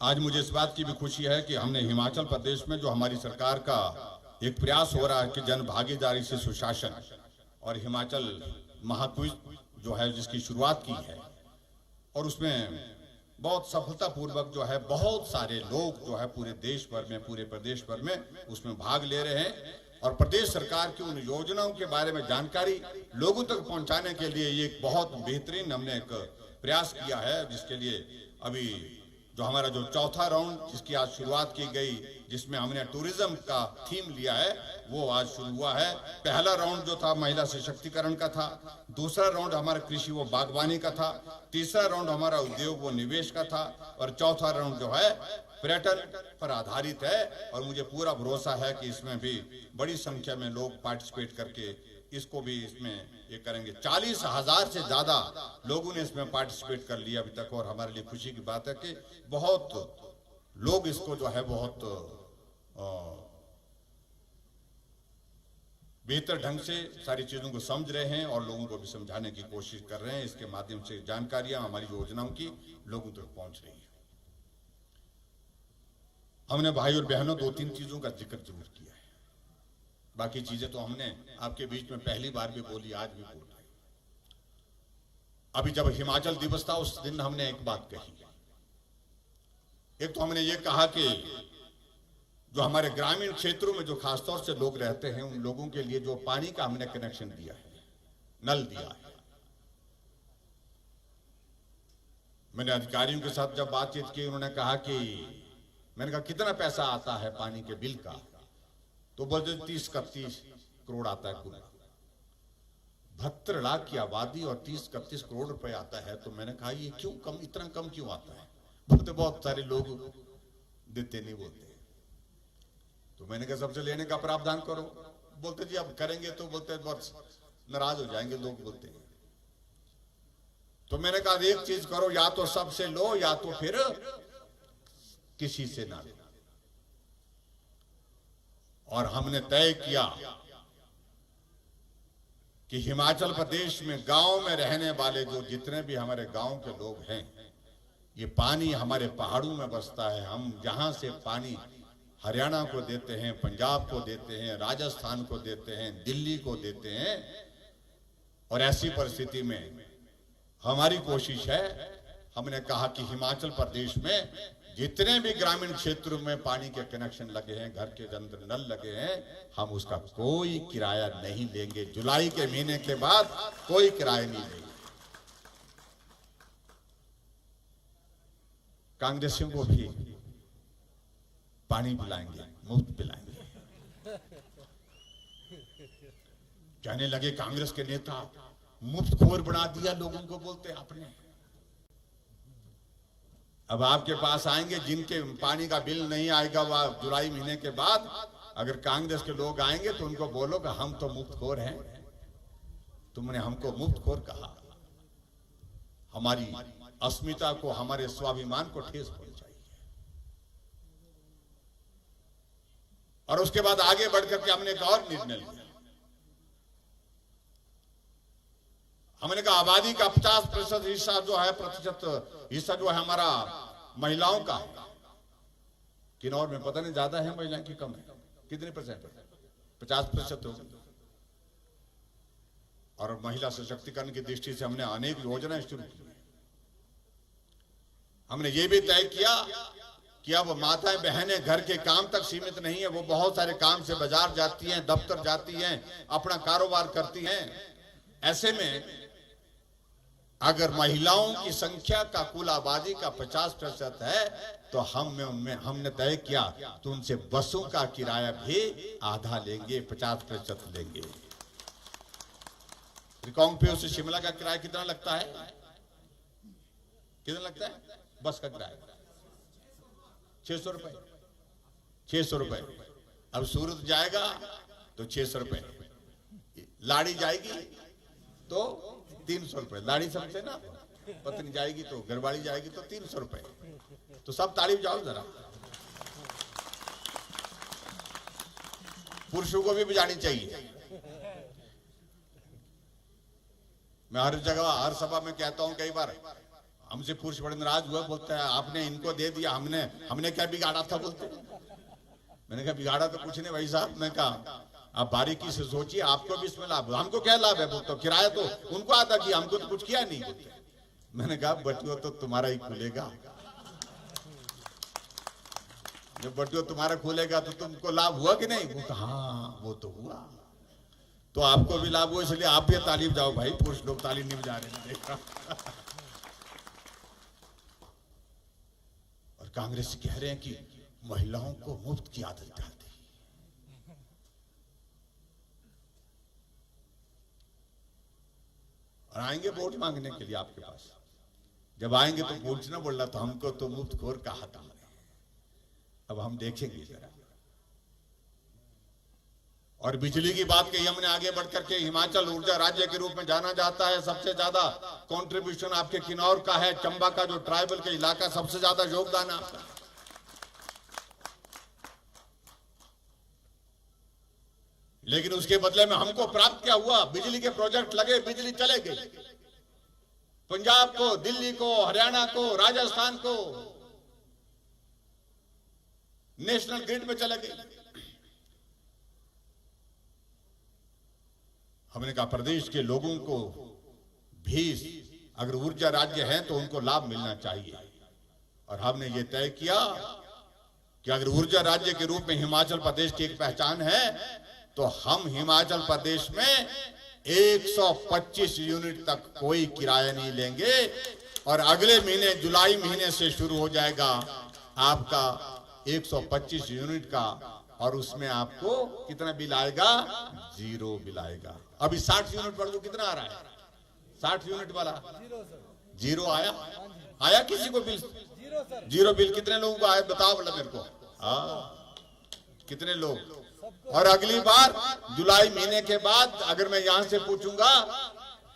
आज मुझे इस बात की भी खुशी है कि हमने हिमाचल प्रदेश में जो हमारी सरकार का एक प्रयास हो रहा है कि जन भागीदारी से सुशासन और हिमाचल महाक्विज जो है जिसकी शुरुआत की है, और उसमें बहुत सफलतापूर्वक जो है बहुत सारे लोग जो है पूरे देश भर में, पूरे प्रदेश भर में उसमें भाग ले रहे हैं। और प्रदेश सरकार की उन योजनाओं के बारे में जानकारी लोगों तक पहुंचाने के लिए ये एक बहुत बेहतरीन हमने एक प्रयास किया है, जिसके लिए अभी जो हमारा जो चौथा राउंड जिसकी आज शुरुआत की गई, जिसमें हमने टूरिज्म का थीम लिया है, वो आज शुरू हुआ है। पहला राउंड जो था महिला सशक्तिकरण का था, दूसरा राउंड हमारा कृषि व बागवानी का था, तीसरा राउंड हमारा उद्योग व निवेश का था, और चौथा राउंड जो है पर्यटन पर आधारित है। और मुझे पूरा भरोसा है कि इसमें भी बड़ी संख्या में लोग पार्टिसिपेट करके इसको भी इसमें ये करेंगे। 40,000 से ज्यादा लोगों ने इसमें पार्टिसिपेट कर लिया अभी तक, और हमारे लिए खुशी की बात है कि बहुत लोग इसको जो है बहुत बेहतर ढंग से सारी चीजों को समझ रहे हैं और लोगों को भी समझाने की कोशिश कर रहे हैं। इसके माध्यम से जानकारियां हमारी योजनाओं की लोगों तक पहुंच रही है। हमने भाई और बहनों 2-3 चीजों का जिक्र जरूर किया है, बाकी चीजें तो हमने आपके बीच में पहली बार भी बोली, आज भी बोल रहे। अभी जब हिमाचल दिवस था उस दिन हमने एक बात कही। एक तो हमने ये कहा कि जो हमारे ग्रामीण क्षेत्रों में जो खासतौर से लोग रहते हैं, उन लोगों के लिए जो पानी का हमने कनेक्शन दिया है, नल दिया है। मैंने अधिकारियों के साथ जब बातचीत की, उन्होंने कहा कि, मैंने कहा कितना पैसा आता है पानी के बिल का, तो बोलते 30 करोड़ आता है कुल। 72 लाख की आबादी और 30-31 करोड़ रुपए आता है। तो मैंने कहा ये क्यों कम, इतना कम क्यों आता है? बोलते बहुत सारे लोग देते नहीं बोलते। तो मैंने कहा सबसे लेने का प्रावधान करो। बोलते जी अब करेंगे तो बोलते बहुत नाराज हो जाएंगे लोग, बोलते हैं। तो मैंने कहा एक चीज करो, या तो सबसे लो या तो फिर किसी से ना लो। और हमने तय किया कि हिमाचल प्रदेश में गांव में रहने वाले जो जितने भी हमारे गांव के लोग हैं, ये पानी हमारे पहाड़ों में बसता है। हम जहां से पानी हरियाणा को देते हैं, पंजाब को देते हैं, राजस्थान को देते हैं, दिल्ली को देते हैं। और ऐसी परिस्थिति में हमारी कोशिश है, हमने कहा कि हिमाचल प्रदेश में जितने भी ग्रामीण क्षेत्रों में पानी के कनेक्शन लगे हैं, घर के अंदर नल लगे हैं, हम उसका कोई किराया नहीं लेंगे। जुलाई के महीने के बाद कोई किराया नहीं लेंगे। कांग्रेसियों को भी पानी पिलाएंगे, मुफ्त पिलाएंगे। कहने लगे कांग्रेस के नेता मुफ्त खोर बना दिया लोगों को, बोलते आपने। अब आपके पास आएंगे जिनके पानी का बिल नहीं आएगा, वह जुलाई महीने के बाद अगर कांग्रेस के लोग आएंगे तो उनको बोलो कि हम तो मुफ्तखोर हैं, तुमने हमको मुफ्तखोर कहा। हमारी अस्मिता को, हमारे स्वाभिमान को ठेस पहुंचाई है। और उसके बाद आगे बढ़कर के हमने एक और निर्णय लिया। हमने कहा आबादी का 50% हिस्सा जो है, प्रतिशत हिस्सा जो है हमारा महिलाओं का है। किन्नौर में पता नहीं ज्यादा है महिलाएं की कम है, कितने परसेंट? 50% हो। और महिला सशक्तिकरण की दृष्टि से हमने अनेक योजनाएं शुरू की। हमने ये भी तय किया कि अब माताएं बहनें घर के काम तक सीमित नहीं है, वो बहुत सारे काम से बाजार जाती हैं, दफ्तर जाती हैं, अपना कारोबार करती हैं। ऐसे में अगर महिलाओं की संख्या का कुल आबादी का 50% है तो हमने तय किया तो उनसे बसों का किराया भी आधा लेंगे, 50% लेंगे। रिकांगपिओ से शिमला का किराया कितना लगता है? कितना लगता है बस का किराया? 600 रुपए। 600 रुपए। अब सूरत जाएगा तो 600 रुपए, लाड़ी जाएगी तो 300 रुपए। लाड़ी समझते ना, पत्नी जाएगी तो, घरवाली जाएगी तो 300 रुपए। तो सब तारीफ जाओ जरा। पुरुषों को भी बजानी चाहिए। मैं हर जगह हर सभा में कहता हूं, कई बार हमसे पुरुष बड़े नाराज हुआ, बोलता है आपने इनको दे दिया, हमने क्या बिगाड़ा था, बोलते। मैंने कहा बिगाड़ा तो कुछ नहीं भाई साहब। मैं कहा आप बारीकी से सोचिए, आपको भी इसमें लाभ, हमको क्या लाभ है? बोलते किराया तो उनको आता किया, हमको तो कुछ किया नहीं। मैंने कहा बटुआ तो तुम्हारा ही खुलेगा, जब बटुआ तुम्हारा खुलेगा तो तुमको लाभ हुआ कि नहीं? वो हाँ वो तो हुआ, तो आपको भी लाभ हुआ, इसलिए आप भी तालीम जाओ भाई। पुरुष लोग तालीम नहीं बजा रहे। और कांग्रेस कह रहे हैं कि महिलाओं को मुफ्त की आदत डाल दी। और आएंगे वोट मांगने के लिए आपके पास। जब आएंगे तो पूछना बोलना तो हमको तो मुफ्तखोर कहा था। अब हम देखेंगे जरा। और बिजली की बात कही हमने आगे बढ़कर के, हिमाचल ऊर्जा राज्य के रूप में जाना जाता है। सबसे ज्यादा कंट्रीब्यूशन आपके किन्नौर का है, चंबा का जो ट्राइबल का इलाका, सबसे ज्यादा योगदान है आपका। लेकिन उसके बदले में हमको प्राप्त क्या हुआ? बिजली के प्रोजेक्ट लगे, बिजली चले गई। पंजाब को, दिल्ली को, हरियाणा को, राजस्थान को नेशनल ग्रिड में चले गई। हमने कहा प्रदेश के लोगों को भी अगर ऊर्जा राज्य है तो उनको लाभ मिलना चाहिए। और हमने ये तय किया कि अगर ऊर्जा राज्य के रूप में हिमाचल प्रदेश की एक पहचान है तो हम हिमाचल प्रदेश में 125 यूनिट तक कोई किराया नहीं लेंगे। और अगले महीने जुलाई महीने से शुरू हो जाएगा आपका 125 यूनिट का और उसमें आपको कितना बिल आएगा? 0 बिल आएगा। अभी 60 यूनिट पर कितना आ रहा है? 60 यूनिट वाला 0 आया किसी को बिल? 0 बिल। कितने लोगों को आया बताओ बोला मेरे को। कितने लोग? और अगली बार जुलाई महीने के बाद अगर मैं यहां से पूछूंगा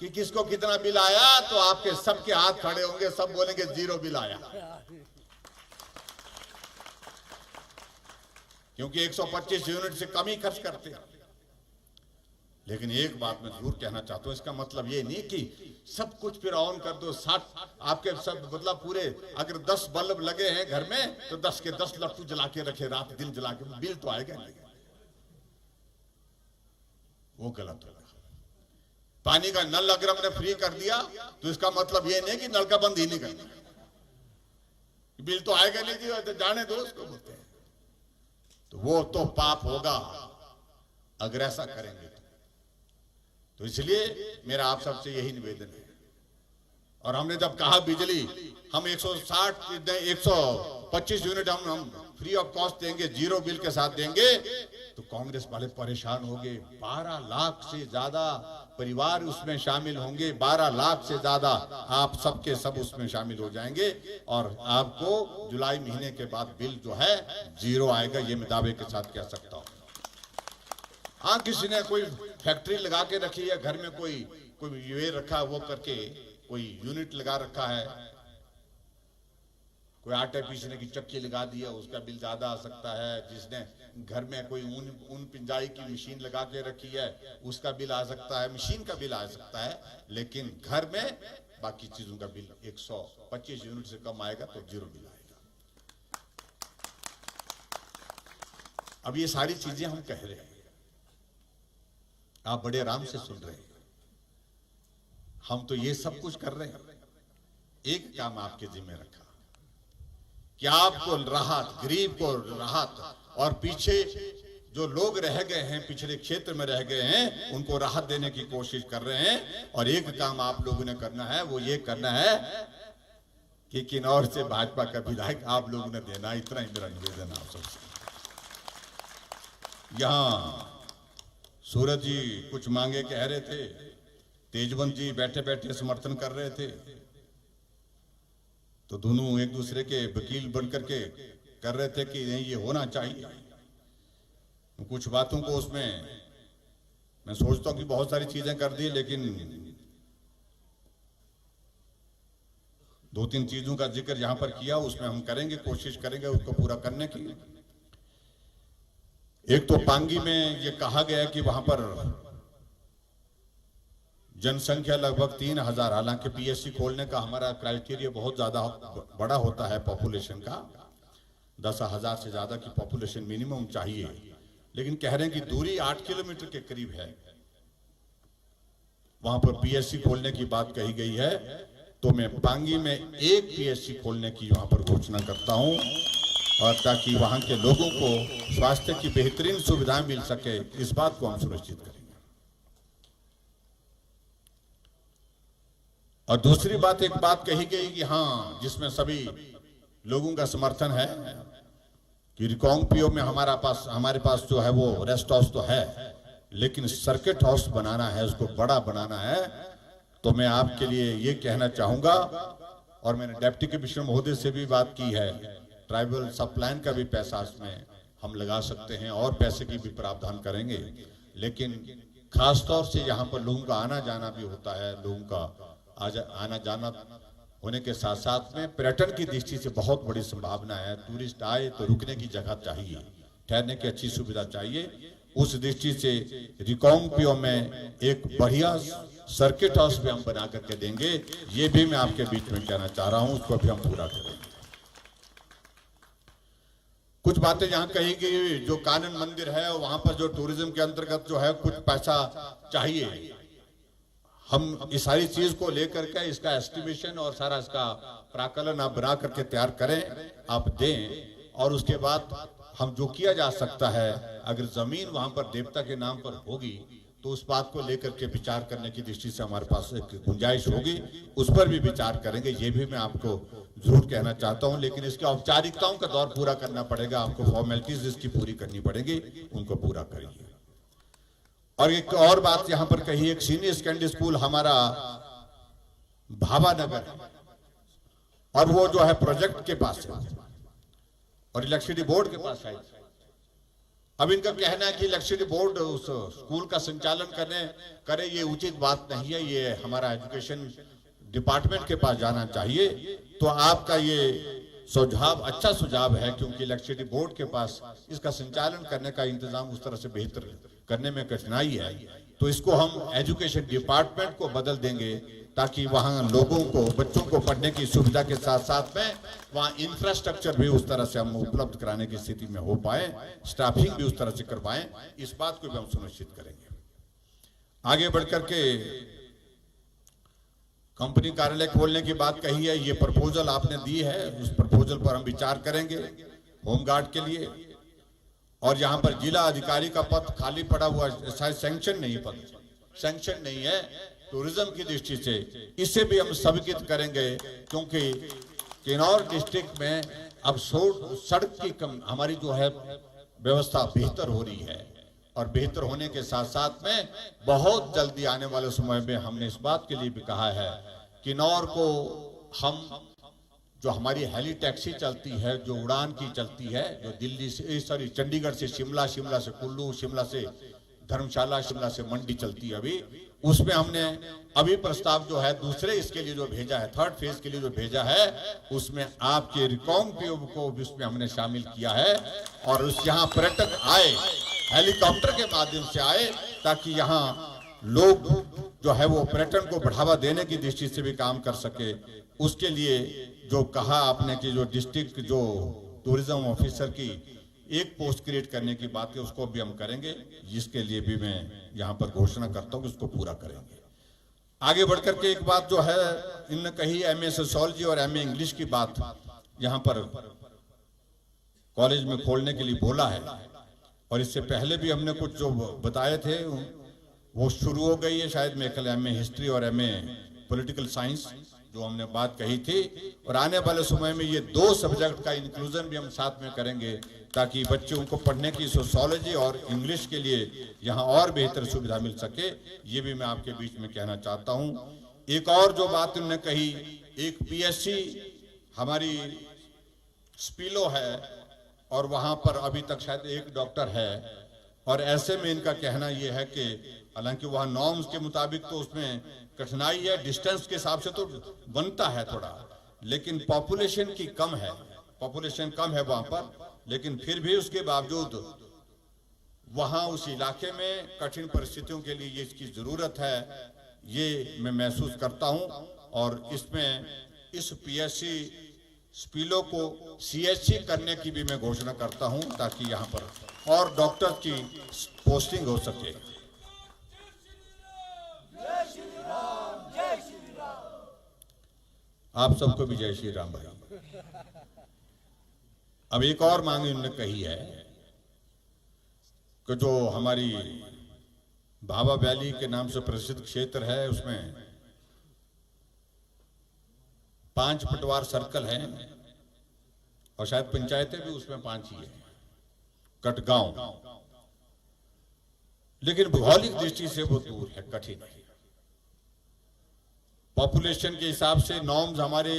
कि किसको कितना बिल आया, तो आपके सबके हाथ खड़े होंगे, सब बोलेंगे 0 बिल आया। क्योंकि 125 यूनिट से कम ही खर्च करते हैं। लेकिन एक बात मैं जरूर कहना चाहता हूं, इसका मतलब ये नहीं कि सब कुछ फिर ऑन कर दो। 60 आपके सब मतलब पूरे अगर 10 बल्ब लगे हैं घर में तो 10 के 10 लट्टू जला के रखे, रात दिन जला के, बिल तो आएगा नहीं। वो गलत होगा। पानी का नल अगर हमने फ्री कर दिया तो इसका मतलब ये नहीं कि नल का बंद ही नहीं करना, बिल तो आएगा नहीं कि तो जाने दो उसको बोलते हैं। तो वो तो पाप होगा अगर ऐसा करेंगे तो इसलिए मेरा आप सबसे यही निवेदन है। और हमने जब कहा बिजली हम 125 यूनिट हम फ्री ऑफ कॉस्ट देंगे, 0 बिल के साथ देंगे, तो कांग्रेस वाले परेशान होंगे। 12 लाख से ज्यादा परिवार उसमें शामिल होंगे, 12 लाख से ज्यादा आप सबके सब उसमें शामिल हो जाएंगे और आपको जुलाई महीने के बाद बिल जो है 0 आएगा, ये मैं दावे के साथ कह सकता हूं। हाँ, किसी ने कोई फैक्ट्री लगा के रखी है घर में, कोई ये रखा वो करके कोई यूनिट लगा रखा है, कोई आटे पीसने की चक्की लगा दिया, उसका बिल ज्यादा आ सकता है। जिसने घर में कोई ऊन पिंजाई की मशीन लगा के रखी है उसका बिल आ सकता है, मशीन का बिल आ सकता है। लेकिन घर में बाकी चीजों का बिल 125 यूनिट से कम आएगा तो 0 बिल आएगा। अब ये सारी चीजें हम कह रहे हैं, आप बड़े आराम से सुन रहे हैं, हम तो ये सब कुछ कर रहे हैं। एक काम आपके जिम्मे रखा कि आपको राहत, गरीब को राहत, और पीछे जो लोग रह गए हैं, पिछड़े क्षेत्र में रह गए हैं, उनको राहत देने की कोशिश कर रहे हैं। और एक काम आप लोगों ने करना है, वो ये करना है कि किन्नौर से भाजपा का विधायक आप लोगों ने देना। इतना ही मेरा निवेदन आप सबसे। यहां सूरज जी कुछ मांगे कह रहे थे, तेजवंत जी बैठे बैठे समर्थन कर रहे थे, तो दोनों एक दूसरे के वकील बनकर के कर रहे थे कि नहीं ये होना चाहिए। कुछ बातों को उसमें मैं सोचता हूं कि बहुत सारी चीजें कर दी, लेकिन 2-3 चीजों का जिक्र यहां पर किया, उसमें हम करेंगे, कोशिश करेंगे उसको पूरा करने की। एक तो पांगी में ये कहा गया है कि वहां पर जनसंख्या लगभग 3000, हालांकि पीएससी खोलने का हमारा क्राइटेरिया बहुत ज्यादा बड़ा होता है पॉपुलेशन का, 10,000 से ज्यादा की पॉपुलेशन मिनिमम चाहिए। लेकिन कह रहे हैं कि दूरी 8 किलोमीटर के करीब है, वहां पर पीएससी खोलने की बात कही गई है। तो मैं पांगी में एक पीएससी खोलने की वहां पर घोषणा करता हूं, और ताकि वहां के लोगों को स्वास्थ्य की बेहतरीन सुविधाएं मिल सके, इस बात को हम सुनिश्चित करेंगे। और दूसरी बात, एक बात कही गई कि हाँ, जिसमें सभी लोगों का समर्थन है कि रिकांगपिओ में हमारे पास जो है वो रेस्ट हाउस तो है, लेकिन सर्किट हाउस बनाना है, उसको बड़ा बनाना है। तो मैं आपके लिए ये कहना चाहूंगा, और मैंने डिप्टी कमिश्नर महोदय से भी बात की है, ट्राइबल सब प्लान का भी पैसा इसमें हम लगा सकते हैं और पैसे की भी प्रावधान करेंगे। लेकिन खासतौर से यहाँ पर लोगों का आना जाना भी होता है, लोगों का आना जाना होने के साथ साथ में पर्यटन की दृष्टि से बहुत बड़ी संभावना है। टूरिस्ट आए तो रुकने की जगह चाहिए, ठहरने की अच्छी सुविधा चाहिए। उस दृष्टि से रिकांगपिओ में एक बढ़िया सर्किट हाउस भी हम बना करके देंगे, ये भी मैं आपके बीच में कहना चाह रहा हूं, उसको भी हम पूरा करेंगे। कुछ बातें यहाँ कही गई, जो कानन मंदिर है वहां पर जो टूरिज्म के अंतर्गत जो है कुछ पैसा चाहिए, हम इस सारी चीज को लेकर के इसका एस्टिमेशन और सारा इसका प्राकलन आप बना करके तैयार करें, आप दें। और उसके बाद हम जो किया जा सकता है, अगर जमीन वहां पर देवता के नाम पर होगी तो उस बात को लेकर के विचार करने की दृष्टि से हमारे पास एक गुंजाइश होगी, उस पर भी विचार करेंगे। ये भी मैं आपको जरूर कहना चाहता हूं, लेकिन इसके औपचारिकताओं का दौर पूरा करना पड़ेगा, आपको फॉर्मेलिटीज इसकी पूरी करनी पड़ेगी, उनको पूरा करिए। और एक और बात यहां पर कही, एक सीनियर सेकेंडरी स्कूल हमारा भावानगर है और वो जो है प्रोजेक्ट के पास है और इलेक्ट्रिसिटी बोर्ड के पास है। अब इनका कहना है कि इलेक्ट्रिसिटी बोर्ड उस स्कूल का संचालन करे, ये उचित बात नहीं है, ये हमारा एजुकेशन डिपार्टमेंट के पास जाना चाहिए। तो आपका ये सुझाव अच्छा सुझाव है, क्योंकि इलेक्ट्रिसिटी बोर्ड के पास इसका संचालन करने का इंतजाम उस तरह से बेहतर करने में कठिनाई है, तो इसको हम एजुकेशन डिपार्टमेंट को बदल देंगे, ताकि वहां लोगों को, बच्चों को पढ़ने की सुविधा के साथ साथ में वहां इंफ्रास्ट्रक्चर भी उस तरह से हम उपलब्ध कराने की स्थिति में हो पाए, स्टाफिंग भी उस तरह से कर पाए, इस बात को भी हम सुनिश्चित करेंगे। आगे बढ़कर के कंपनी कार्यालय खोलने की बात कही है, ये प्रपोजल आपने दी है, उस प्रपोजल पर हम विचार करेंगे होमगार्ड के लिए। और यहां पर जिला अधिकारी का पद खाली पड़ा हुआ, शायद सैंक्शन नहीं, पद सैंक्शन नहीं है टूरिज्म की दृष्टि से, इसे भी हम स्वीकृत करेंगे, क्योंकि किन्नौर डिस्ट्रिक्ट में अब सड़क की हमारी जो है व्यवस्था बेहतर हो रही है, और बेहतर होने के साथ साथ में बहुत जल्दी आने वाले समय में हमने इस बात के लिए भी कहा है, किन्नौर को हम जो हमारी हेली टैक्सी चलती है, जो उड़ान की चलती है, जो दिल्ली से, सॉरी चंडीगढ़ से शिमला, शिमला से कुल्लू, शिमला से धर्मशाला, शिमला से मंडी चलती है अभी, उसमें हमने अभी प्रस्ताव जो है दूसरे इसके लिए जो भेजा है, थर्ड फेज के लिए जो भेजा है, उसमें आपके रिकॉन्क्टिव को भी उसमें हमने शामिल किया है। और उस यहाँ पर्यटक आए, हेलीकॉप्टर के माध्यम से आए, ताकि यहाँ लोग जो है वो पर्यटन को बढ़ावा देने की दृष्टि से भी काम कर सके। उसके लिए जो कहा आपने कि जो डिस्ट्रिक्ट जो टूरिज्म ऑफिसर की एक पोस्ट क्रिएट करने की बात है, उसको भी हम करेंगे, जिसके लिए भी मैं यहाँ पर घोषणा करता हूँ कि उसको पूरा करेंगे। आगे बढ़कर के एक बात जो है इनने कही, एमए सोशियोलॉजी और एमए इंग्लिश की बात यहाँ पर कॉलेज में खोलने के लिए बोला है, और इससे पहले भी हमने कुछ जो बताए थे वो शुरू हो गई है, शायद मेरे ख्याल एमए हिस्ट्री और एमए पॉलिटिकल साइंस जो हमने बात कही थी। और आने वाले समय में ये दो सब्जेक्ट का इंक्लूजन भी हम साथ में करेंगे, ताकि बच्चों को पढ़ने की सोशियोलॉजी और इंग्लिश के लिए यहाँ और बेहतर सुविधा मिल सके। ये भी मैं आपके बीच में कहना चाहता हूँ। एक और जो बात उन्होंने कही, एक पीएससी हमारी स्पीलो है, और वहां पर अभी तक शायद एक डॉक्टर है, और ऐसे में इनका कहना यह है कि हालांकि वहां नॉर्म्स के मुताबिक तो उसमें कठिनाई है, डिस्टेंस के हिसाब से तो बनता है थोड़ा, लेकिन पॉपुलेशन की कम है, पॉपुलेशन कम है वहां पर, लेकिन फिर भी उसके बावजूद वहां उस इलाके में कठिन परिस्थितियों के लिए ये इसकी जरूरत है, ये मैं महसूस करता हूं। और इसमें इस पीएससी स्पीलो को सीएचसी करने की भी मैं घोषणा करता हूं, ताकि यहां पर और डॉक्टर की पोस्टिंग हो सके। आप सबको भी जय श्री राम भाई। अब एक और मांग उन्होंने कही है कि जो हमारी भाभा वैली के नाम से प्रसिद्ध क्षेत्र है, उसमें 5 पटवार सर्कल है, और शायद पंचायतें भी उसमें 5 ही है, कटगांव, लेकिन भौगोलिक दृष्टि से वो दूर है, कठिन है। पॉपुलेशन के हिसाब से नॉर्म्स हमारे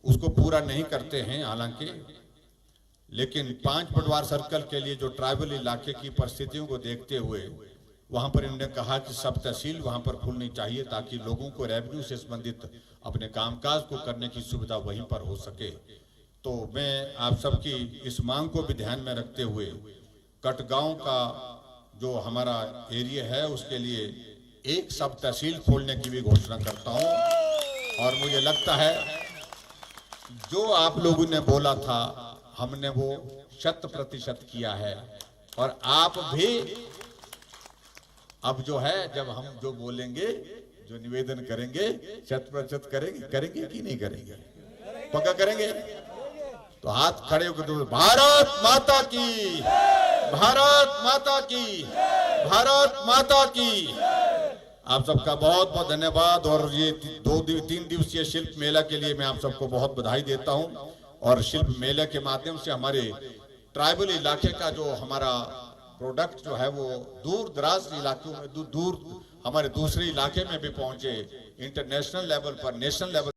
उसको पूरा नहीं करते हैं हालांकि, लेकिन 5 पटवार सर्कल के लिए जो ट्राइबल इलाके की परिस्थितियों को देखते हुए वहां पर इन्होंने कहा कि सब तहसील वहां पर खुलनी चाहिए, ताकि लोगों को रेवेन्यू से संबंधित अपने कामकाज को करने की सुविधा वहीं पर हो सके। तो मैं आप सबकी इस मांग को भी ध्यान में रखते हुए कटगांव का जो हमारा एरिया है उसके लिए एक सब तहसील खोलने की भी घोषणा करता हूं। और मुझे लगता है जो आप लोगों ने बोला था हमने वो 100% किया है, और आप भी अब जो है जब हम जो बोलेंगे, जो निवेदन करेंगे 100% करेंगे कि नहीं करेंगे? पक्का करेंगे? तो हाथ खड़े होकर तो भारत माता की, भारत माता की, भारत माता की। आप सबका बहुत बहुत धन्यवाद। और ये 3 दिवसीय शिल्प मेला के लिए मैं आप सबको बहुत बधाई देता हूं। और शिल्प मेले के माध्यम से हमारे ट्राइबल इलाके का जो हमारा प्रोडक्ट जो है वो दूर दराज इलाकों में दूर हमारे दूसरे इलाके में भी पहुंचे, इंटरनेशनल लेवल पर, नेशनल लेवल